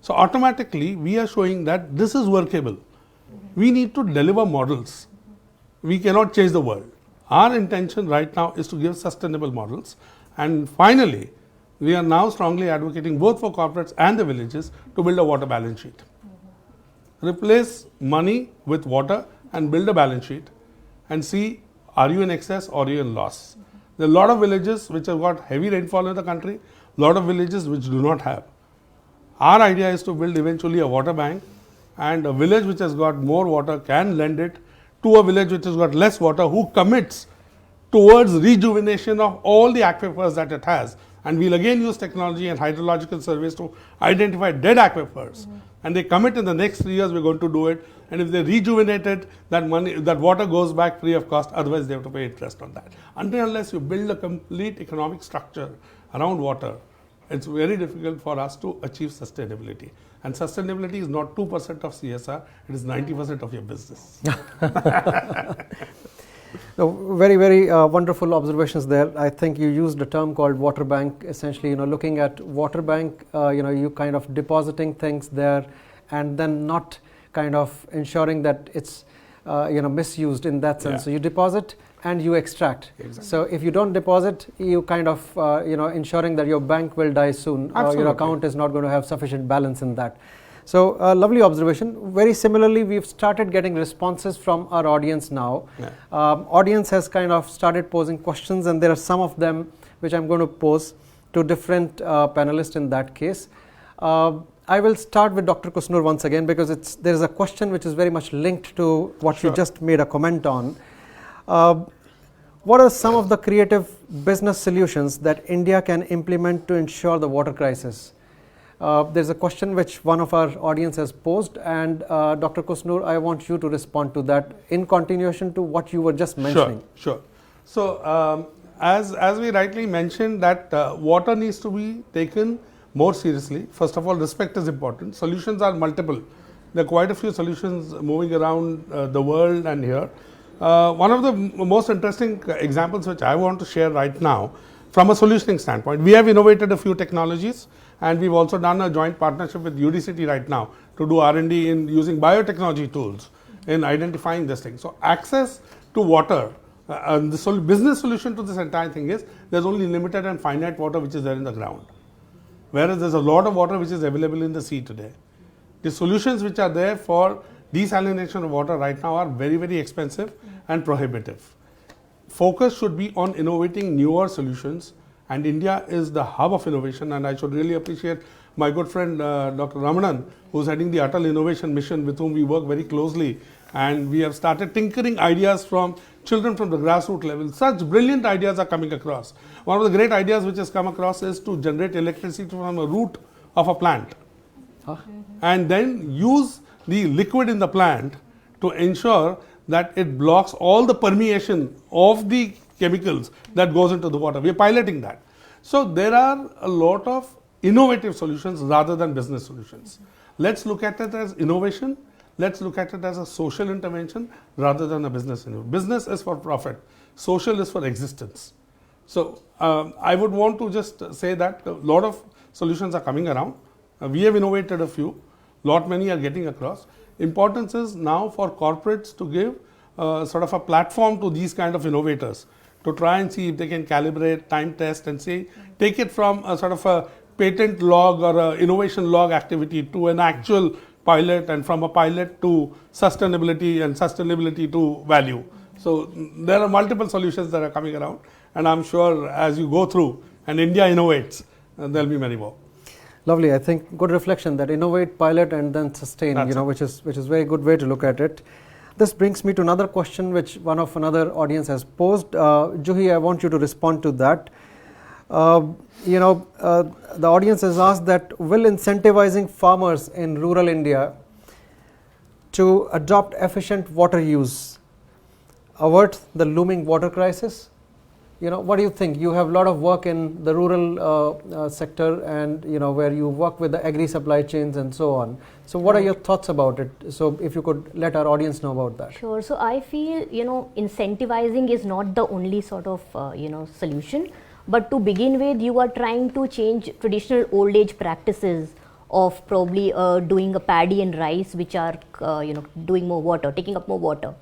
So automatically we are showing that this is workable. We need to deliver models. We cannot change the world. Our intention right now is to give sustainable models. And finally, we are now strongly advocating both for corporates and the villages to build a water balance sheet. Replace money with water and build a balance sheet and see, are you in excess or are you in loss? There are a lot of villages which have got heavy rainfall in the country, a lot of villages which do not have. Our idea is to build eventually a water bank, and a village which has got more water can lend it to a village which has got less water, who commits towards rejuvenation of all the aquifers that it has. And we'll again use technology and hydrological surveys to identify dead aquifers. And they commit in the next 3 years we're going to do it. And if they rejuvenate it, that money, that water goes back free of cost. Otherwise, they have to pay interest on that. Until unless you build a complete economic structure around water, it's very difficult for us to achieve sustainability. And sustainability is not 2% of CSR, it is 90% of your business. No, very, very wonderful observations there. I think you used a term called water bank, essentially, looking at water bank, you kind of depositing things there and then not kind of ensuring that it's, misused in that sense. Yeah. So you deposit and you extract. Exactly. So if you don't deposit, you kind of, ensuring that your bank will die soon. Your account is not going to have sufficient balance in that. So lovely observation. Very similarly, we've started getting responses from our audience now. Yeah. Audience has kind of started posing questions, and there are some of them which I'm going to pose to different panelists in that case. I will start with Dr. Kusnur once again, because there is a question which is very much linked to what you just made a comment on. What are some of the creative business solutions that India can implement to ensure the water crisis? There's a question which one of our audience has posed, and Dr. Kusnur, I want you to respond to that in continuation to what you were just mentioning. Sure. So, as we rightly mentioned, that water needs to be taken more seriously. First of all, respect is important. Solutions are multiple. There are quite a few solutions moving around the world and here. One of the most interesting examples which I want to share right now, from a solutioning standpoint, we have innovated a few technologies, and we've also done a joint partnership with UDCT right now to do R&D in using biotechnology tools in identifying this thing. So access to water, the business solution to this entire thing is there's only limited and finite water which is there in the ground, whereas there's a lot of water which is available in the sea today. The solutions which are there for desalination of water right now are very, very expensive and prohibitive. Focus should be on innovating newer solutions, and India is the hub of innovation, and I should really appreciate my good friend Dr. Ramanan, who's heading the Atal Innovation Mission, with whom we work very closely, and we have started tinkering ideas from children from the grassroots level. Such brilliant ideas are coming across. One of the great ideas which has come across is to generate electricity from a root of a plant, and then use the liquid in the plant to ensure that it blocks all the permeation of the chemicals that goes into the water. We are piloting that. So there are a lot of innovative solutions rather than business solutions. Let's look at it as innovation. Let's look at it as a social intervention rather than a business intervention. Business is for profit. Social is for existence. So I would want to just say that a lot of solutions are coming around. We have innovated a few. Lot many are getting across. Importance is now for corporates to give sort of a platform to these kind of innovators to try and see if they can calibrate, time test, and say, take it from a sort of a patent log or a innovation log activity to an actual pilot, and from a pilot to sustainability and sustainability to value. So there are multiple solutions that are coming around, and I'm sure as you go through and India innovates, there'll be many more. Lovely. I think good reflection that innovate, pilot, and then sustain. That's it. Which is very good way to look at it. This brings me to another question which another audience has posed. Juhi, I want you to respond to that. The audience has asked that will incentivizing farmers in rural India to adopt efficient water use avert the looming water crisis? What do you think? You have a lot of work in the rural sector, and where you work with the agri supply chains and so on. So what are your thoughts about it? So if you could let our audience know about that. Sure. So I feel incentivizing is not the only sort of solution. But to begin with, you are trying to change traditional old age practices of probably doing a paddy and rice, which are doing more water, taking up more water.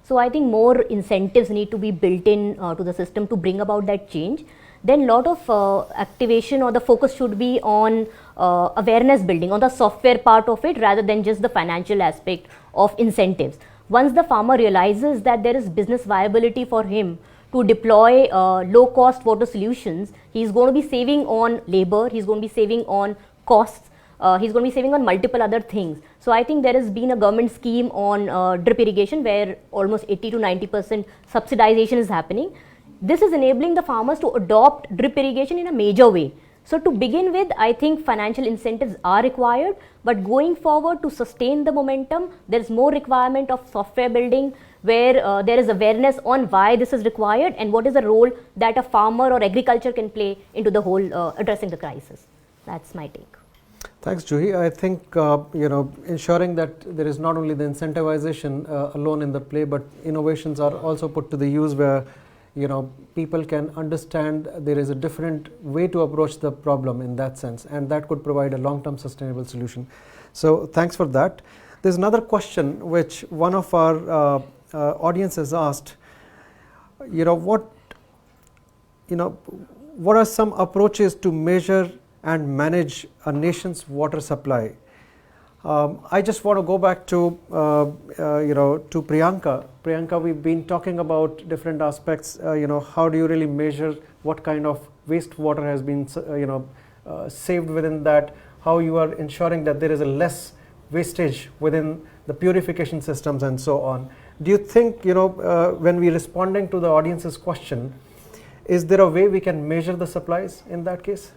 So I think more incentives need to be built in to the system to bring about that change. Then lot of activation or the focus should be on awareness building, on the software part of it, rather than just the financial aspect of incentives. Once the farmer realizes that there is business viability for him to deploy low cost water solutions, he's going to be saving on labor, he's going to be saving on costs, he's going to be saving on multiple other things. So I think there has been a government scheme on drip irrigation where almost 80 to 90% subsidization is happening. This is enabling the farmers to adopt drip irrigation in a major way. So to begin with, I think financial incentives are required, but going forward to sustain the momentum, there is more requirement of software building, where there is awareness on why this is required and what is the role that a farmer or agriculture can play into the whole addressing the crisis. That's my take. Thanks, Juhi. I think ensuring that there is not only the incentivization alone in the play, but innovations are also put to the use where people can understand there is a different way to approach the problem in that sense, and that could provide a long-term sustainable solution. So thanks for that. There's another question which one of our audience has asked. What are some approaches to measure and manage a nation's water supply? I just want to go back to to Priyanka. Priyanka, we've been talking about different aspects. How do you really measure what kind of wastewater has been saved within that? How you are ensuring that there is a less wastage within the purification systems and so on. Do you think when we responding to the audience's question, is there a way we can measure the supplies in that case?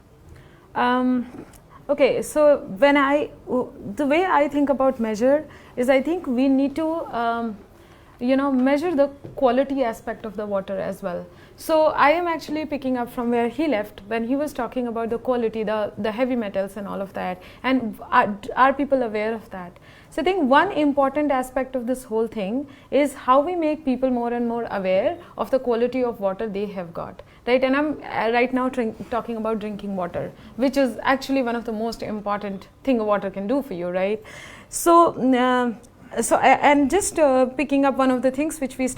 Okay, so the way I think about measure is I think we need to measure the quality aspect of the water as well. So I am actually picking up from where he left when he was talking about the quality, the heavy metals and all of that, and are people aware of that? So I think one important aspect of this whole thing is how we make people more and more aware of the quality of water they have got, right? And I'm right now talking about drinking water, which is actually one of the most important thing a water can do for you, right? So and just picking up one of the things which we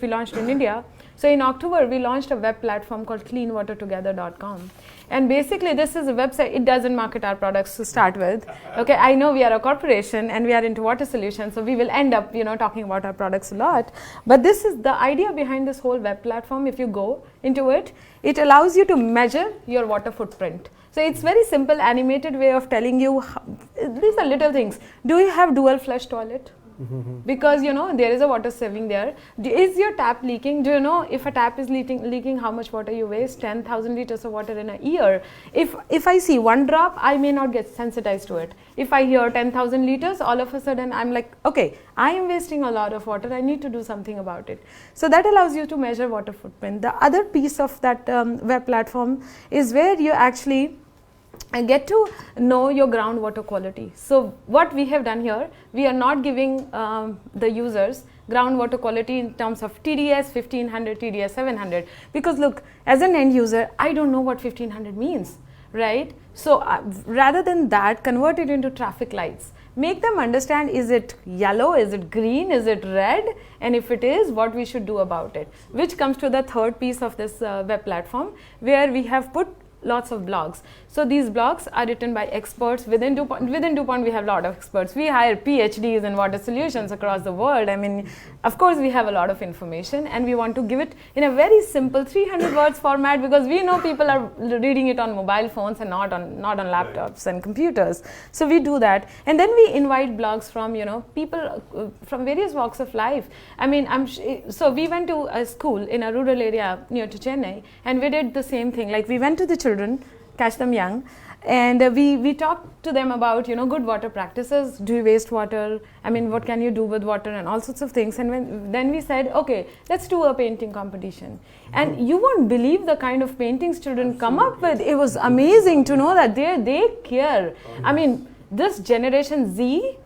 launched in India. So in October, we launched a web platform called cleanwatertogether.com. And basically, this is a website. It doesn't market our products to start with. Okay, I know we are a corporation and we are into water solutions, so we will end up, talking about our products a lot. But this is the idea behind this whole web platform. If you go into it, it allows you to measure your water footprint. So it's very simple, animated way of telling you, these are little things. Do you have dual flush toilet? Because there is a water saving there. Is your tap leaking? Do you know if a tap is leaking how much water you waste? 10,000 liters of water in a year. If I see one drop, I may not get sensitized to it. If I hear 10,000 liters, all of a sudden I'm like, okay, I am wasting a lot of water, I need to do something about it. So that allows you to measure water footprint. The other piece of that web platform is where you actually get to know your groundwater quality. So what we have done here, we are not giving the users groundwater quality in terms of TDS 1500, TDS 700, because look, as an end user, I don't know what 1500 means, right? So rather than that, convert it into traffic lights. Make them understand, is it yellow, is it green, is it red, and if it is, what we should do about it. Which comes to the third piece of this web platform, where we have put lots of blogs. So these blogs are written by experts. Within DuPont we have a lot of experts. We hire PhDs in water solutions across the world. I mean, of course we have a lot of information, and we want to give it in a very simple 300 words format, because we know people are reading it on mobile phones and not on laptops and computers. So we do that, and then we invite blogs from people from various walks of life. I mean, so we went to a school in a rural area near to Chennai, and we did the same thing. Like, we went to the children, catch them young, and we talked to them about good water practices. Do you waste water? I mean, what can you do with water, and all sorts of things. And then we said, okay, let's do a painting competition. And you won't believe the kind of paintings children come up with. It was amazing to know that they care. I mean, this generation Z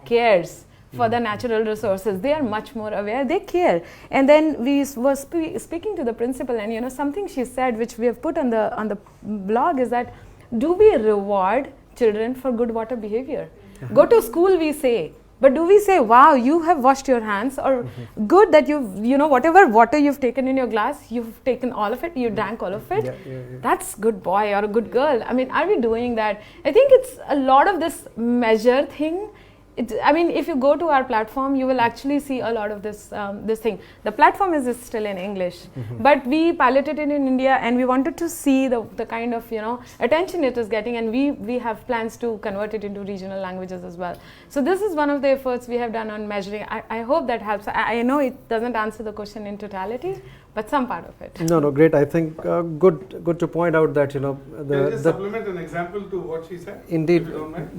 cares for the natural resources. They are much more aware, they care. And then we were speaking to the principal, and something she said, which we have put on the blog, is that, do we reward children for good water behavior? Go to school, we say, but do we say, wow, you have washed your hands, or good that whatever water you've taken in your glass, you've taken all of it, you drank all of it? That's good boy or a good girl. I mean, are we doing that? I think it's a lot of this measure thing. I mean, if you go to our platform, you will actually see a lot of this thing. The platform is still in English, but we piloted it in India, and we wanted to see the kind of attention it is getting, and we have plans to convert it into regional languages as well. So this is one of the efforts we have done on measuring. I hope that helps. I know it doesn't answer the question in totality, but some part of it. No, great. I think good to point out that Can you just supplement an example to what she said? Indeed,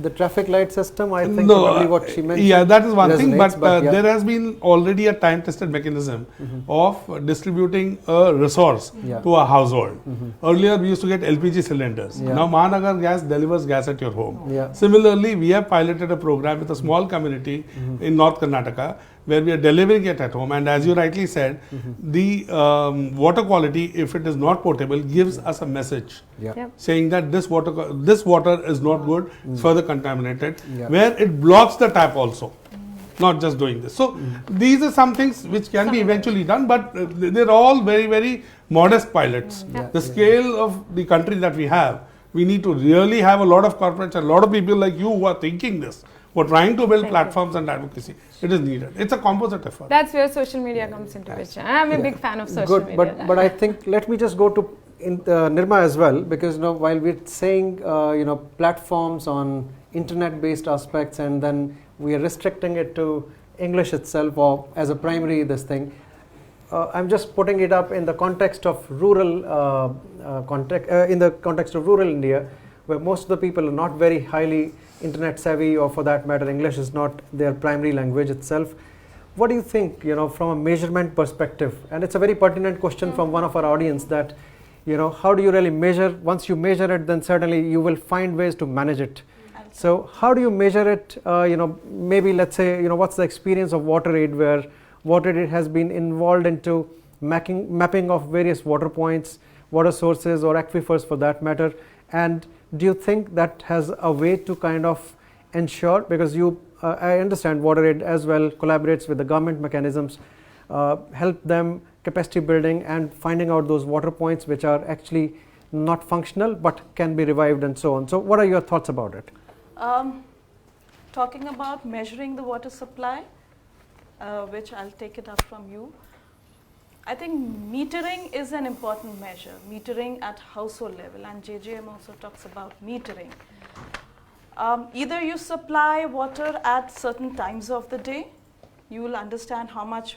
the traffic light system. I think probably what she mentioned. Yeah, that is one thing. But yeah. there has been already a time-tested mechanism of distributing a resource to a household. Earlier, we used to get LPG cylinders. Now, Mahanagar Gas delivers gas at your home. Similarly, we have piloted a program with a small community in North Karnataka, where we are delivering it at home. And as you rightly said, the water quality, if it is not potable, gives us a message saying that this water is not good, it's further contaminated, where it blocks the tap also, not just doing this. So these are some things which can be eventually done, but they're all very, very modest pilots. The scale of the country that we have, we need to really have a lot of corporates and a lot of people like you who are thinking this. We're trying to build platforms and advocacy. It is needed. It's a composite effort. That's where social media comes into picture. I'm a big fan of social media. But I think, let me just go to Nirma as well, because while we're saying platforms on internet-based aspects, and then we are restricting it to English itself or as a primary this thing. I'm just putting it up in the context of rural in the context of rural India, where most of the people are not very highly internet savvy, or for that matter, English is not their primary language itself. What do you think, from a measurement perspective? And it's a very pertinent question from one of our audience, that, how do you really measure? Once you measure it, then certainly you will find ways to manage it. So how do you measure it? Maybe let's say, what's the experience of WaterAid, where WaterAid has been involved into mapping of various water points, water sources, or aquifers for that matter. And do you think that has a way to kind of ensure, because I understand WaterAid as well collaborates with the government mechanisms, help them capacity building and finding out those water points which are actually not functional but can be revived and so on. So what are your thoughts about it? Talking about measuring the water supply, which I'll take it up from you. I think metering is an important measure, metering at household level, and JJM also talks about metering. Either you supply water at certain times of the day, you will understand how much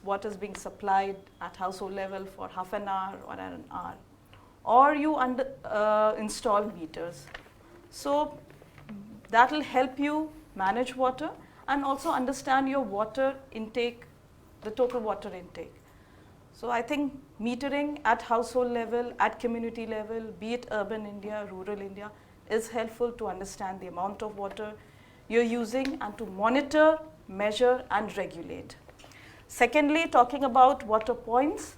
water is being supplied at household level for half an hour or an hour, or you install meters. So that will help you manage water and also understand your water intake, the total water intake. So I think metering at household level, at community level, be it urban India, rural India, is helpful to understand the amount of water you're using and to monitor, measure, and regulate. Secondly, talking about water points.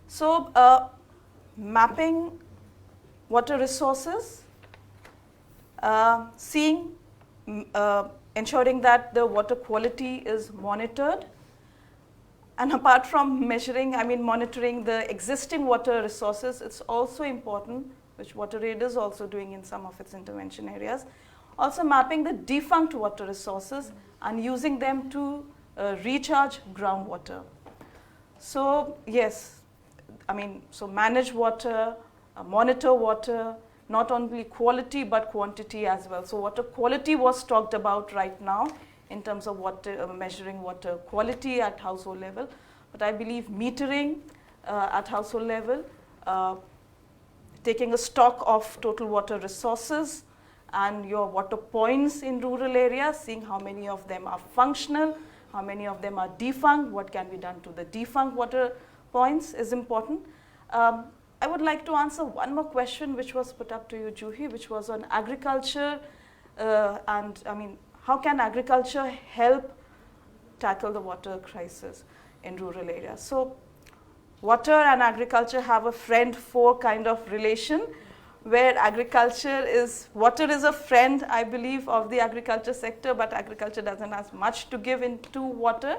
So mapping water resources, ensuring that the water quality is monitored, And apart from measuring, monitoring the existing water resources, it's also important, which WaterAid is also doing in some of its intervention areas, also mapping the defunct water resources and using them to recharge groundwater. So yes, so manage water, monitor water, not only quality but quantity as well. So water quality was talked about right now in terms of water, measuring water quality at household level. But I believe metering at household level, taking a stock of total water resources and your water points in rural areas, seeing how many of them are functional, how many of them are defunct, what can be done to the defunct water points is important. I would like to answer one more question which was put up to you, Juhi, which was on agriculture how can agriculture help tackle the water crisis in rural areas? So water and agriculture have a friend-foe kind of relation, where water is a friend, I believe, of the agriculture sector, but agriculture doesn't have much to give into water.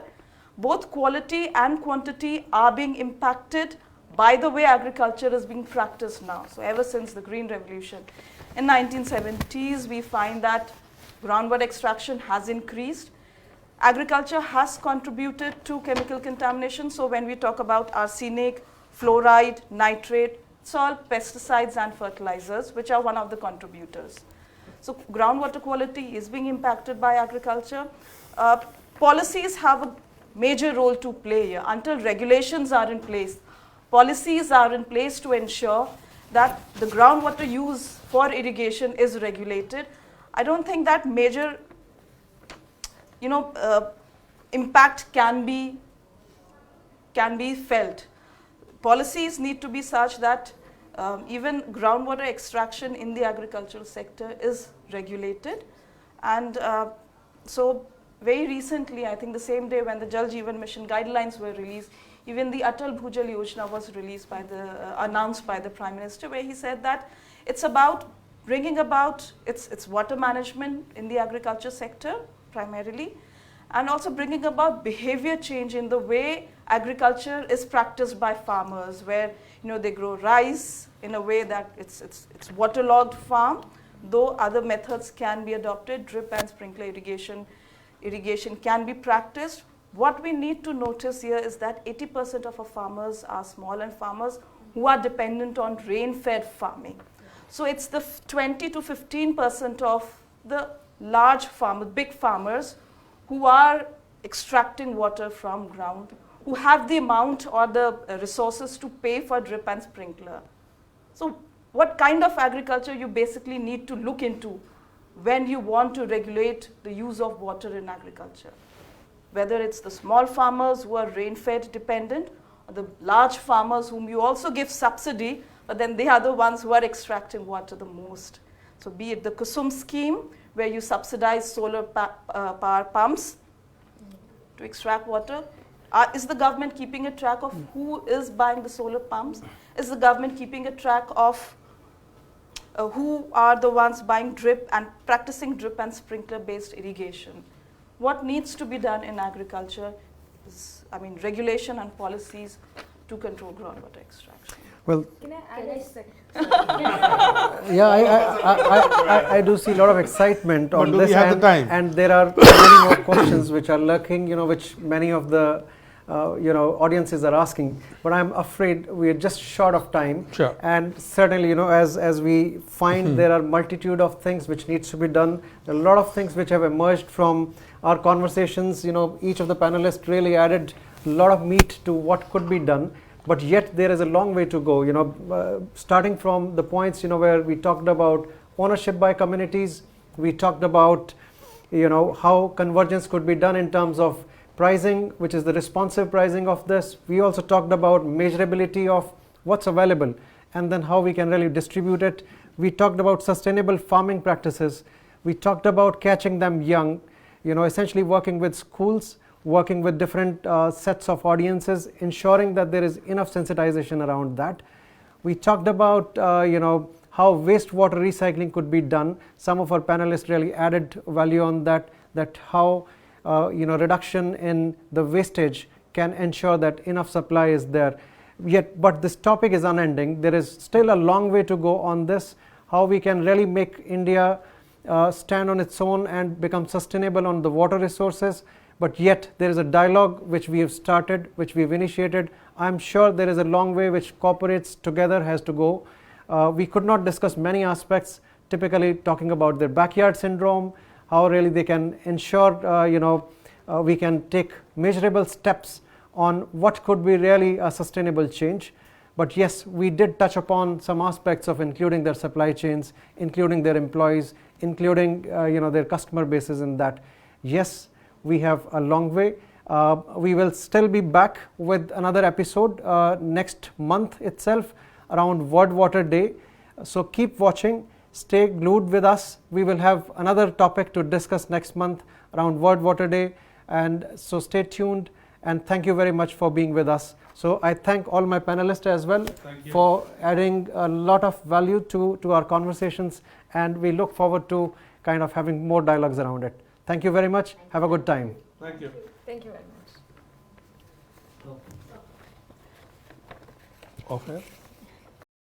Both quality and quantity are being impacted by the way agriculture is being practiced now. So ever since the Green Revolution in 1970s, we find that groundwater extraction has increased. Agriculture has contributed to chemical contamination. So when we talk about arsenic, fluoride, nitrate, it's all pesticides and fertilizers, which are one of the contributors. So groundwater quality is being impacted by agriculture. Policies have a major role to play here. Until regulations are in place, policies are in place to ensure that the groundwater use for irrigation is regulated. I don't think that major impact can be felt. Policies need to be such that even groundwater extraction in the agricultural sector is regulated. And so very recently, I think the same day when the Jal Jeevan Mission guidelines were released, even the Atal Bhujal Yojana was released announced by the Prime Minister, where he said that it's about bringing about its water management in the agriculture sector primarily, and also bringing about behavior change in the way agriculture is practiced by farmers, where they grow rice in a way that it's waterlogged farm, though other methods can be adopted, drip and sprinkler irrigation can be practiced. What we need to notice here is that 80% of our farmers are small and farmers who are dependent on rain-fed farming. So it's the 20 to 15% of the large farmers, big farmers, who are extracting water from ground, who have the amount or the resources to pay for drip and sprinkler. So what kind of agriculture you basically need to look into when you want to regulate the use of water in agriculture? Whether it's the small farmers who are rain-fed dependent, or the large farmers whom you also give subsidy, but then they are the ones who are extracting water the most. So be it the Kusum scheme, where you subsidize solar power pumps to extract water. Is the government keeping a track of who is buying the solar pumps? Is the government keeping a track of who are the ones buying drip and practicing drip and sprinkler based irrigation? What needs to be done in agriculture is, regulation and policies to control groundwater extraction. Well, Can I add a second? yeah, I do see a lot of excitement But on do this, we have the time? and there are many more questions which are lurking, which many of the audiences are asking. But I'm afraid we are just short of time. Sure. And certainly, as we find there are multitude of things which needs to be done. There are a lot of things which have emerged from our conversations. Each of the panelists really added a lot of meat to what could be done. But yet there is a long way to go, starting from the points, where we talked about ownership by communities, we talked about, how convergence could be done in terms of pricing, which is the responsive pricing of this. We also talked about measurability of what's available and then how we can really distribute it. We talked about sustainable farming practices. We talked about catching them young, essentially working with schools, working with different sets of audiences, ensuring that there is enough sensitization around that. We talked about how wastewater recycling could be done. Some of our panelists really added value on that how reduction in the wastage can ensure that enough supply is there. Yet, but this topic is unending. There is still a long way to go on this, how we can really make India stand on its own and become sustainable on the water resources. But yet there is a dialogue which we have started, which we have initiated. I am sure there is a long way which corporates together has to go. We could not discuss many aspects, typically talking about their backyard syndrome, how really they can ensure we can take measurable steps on what could be really a sustainable change. But yes, we did touch upon some aspects of including their supply chains, including their employees, including their customer bases in that. Yes, we have a long way. We will still be back with another episode next month itself around World Water Day. So keep watching, stay glued with us. We will have another topic to discuss next month around World Water Day, and so stay tuned, and thank you very much for being with us. So I thank all my panelists as well for adding a lot of value to our conversations, and we look forward to kind of having more dialogues around it. Thank you very much. Have a good time. Thank you. Thank you very much. Okay.